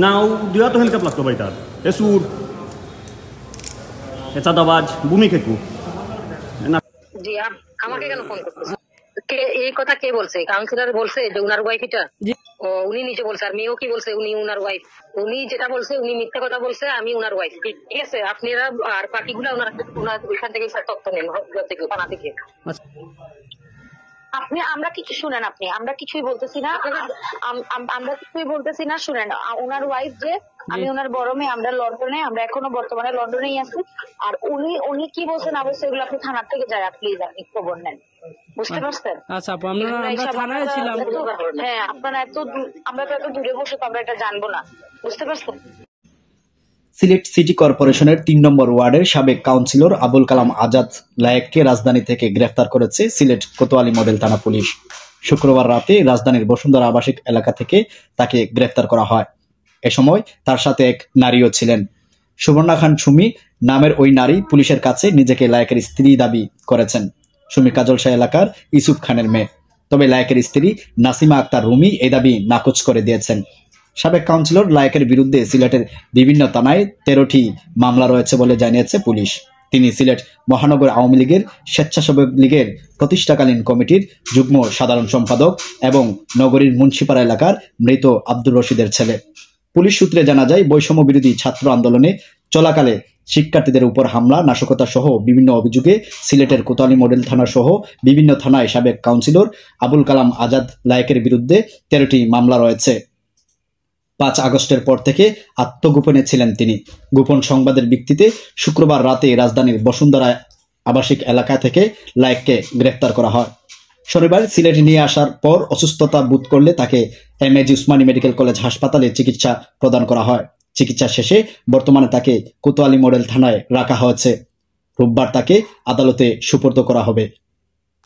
নাও দিয়া তো হেলকাপ লাগতো ভাই তার এ সুর এ চাঁদাবাজ ভূমি খেকু জি আমাকে কেন ফোন করতেছে? এই কথা কে বলছে? কাউন্সিলর বলছে যে উনার ওয়াইফ এটা? উনি নিজে বলছে। আর মেয়েও কি বলছে? উনি উনার ওয়াইফ। উনি যেটা বলছে উনি মিথ্যা কথা বলছে, আমি উনার ওয়াইফ। ঠিক আছে, আপনারা আর বাকিগুলা উনার ওইখান থেকে তথ্য নেন, থানা থেকে। আপনি আমরা কিছু শুনেন, আমরা কিছুই বলতেছি না, আমরা কিছুই বলতেছি না। শুনেন, ওনার ওয়াইফ যে, আমি ওনার বড় মেয়ে, আমরা লন্ডনে, আমরা এখনো বর্তমানে লন্ডনেই আছি। আর উনি কি বলছেন না বলছে এগুলো আপনি থানার থেকে যায় প্লিজ আপনি খবর নেন, বুঝতে পারছেন? আচ্ছা আপু, আমরা থানায় ছিলাম। হ্যাঁ, আপনারা আমরা তো এত দূরে বসে তো আমরা এটা জানবো না, বুঝতে পারছেন? সিলেট সিটি কর্পোরেশনের ৩ নম্বর ওয়ার্ডের সাবেক কাউন্সিলর আবুল কালাম আজাদ লায়েককে রাজধানী থেকে গ্রেফতার করেছে সিলেট কোতোয়ালি মডেল থানা পুলিশ। শুক্রবার রাতে রাজধানীর বসুন্ধরা আবাসিক এলাকা থেকে তাকে গ্রেফতার করা হয়। এ সময় তার সাথে এক নারীও ছিলেন। সুবর্ণা খান সুমি নামের ওই নারী পুলিশের কাছে নিজেকে লায়েকের স্ত্রী দাবি করেছেন। সুমি কাজলশাহ এলাকার ইউসুফ খানের মেয়ে। তবে লায়েকের স্ত্রী নাসিমা আক্তার রুমি এই দাবি নাকচ করে দিয়েছেন। সাবেক কাউন্সিলর লায়েকের বিরুদ্ধে সিলেটের বিভিন্ন থানায় 13টি মামলা রয়েছে বলে জানিয়েছে পুলিশ। তিনি সিলেট মহানগর আওয়ামী লীগের স্বেচ্ছাসেবক লীগের প্রতিষ্ঠাকালীন কমিটির যুগ্ম সাধারণ সম্পাদক এবং নগরীর মুন্সিপাড়া এলাকার মৃত আব্দুর রশিদের ছেলে। পুলিশ সূত্রে জানা যায়, বৈষম্য বিরোধী ছাত্র আন্দোলনে চলাকালে শিক্ষার্থীদের উপর হামলা, নাশকতা সহ বিভিন্ন অভিযোগে সিলেটের কোতোয়ালি মডেল থানা সহ বিভিন্ন থানায় সাবেক কাউন্সিলর আবুল কালাম আজাদ লায়েকের বিরুদ্ধে 13টি মামলা রয়েছে। 5 আগস্টের পর থেকে আত্মগোপনে ছিলেন তিনি। গোপন সংবাদের ভিত্তিতে শুক্রবার রাতে রাজধানীর বসুন্ধরা আবাসিক এলাকা থেকে লায়েককে গ্রেফতার করা হয়। শনিবার সিলেটে নিয়ে আসার পর অসুস্থতা বোধ করলে তাকে এমএজি উসমানী মেডিকেল কলেজ হাসপাতালে চিকিৎসা প্রদান করা হয়। চিকিৎসা শেষে বর্তমানে তাকে কোতোয়ালি মডেল থানায় রাখা হয়েছে। রোববার তাকে আদালতে সোপর্দ করা হবে।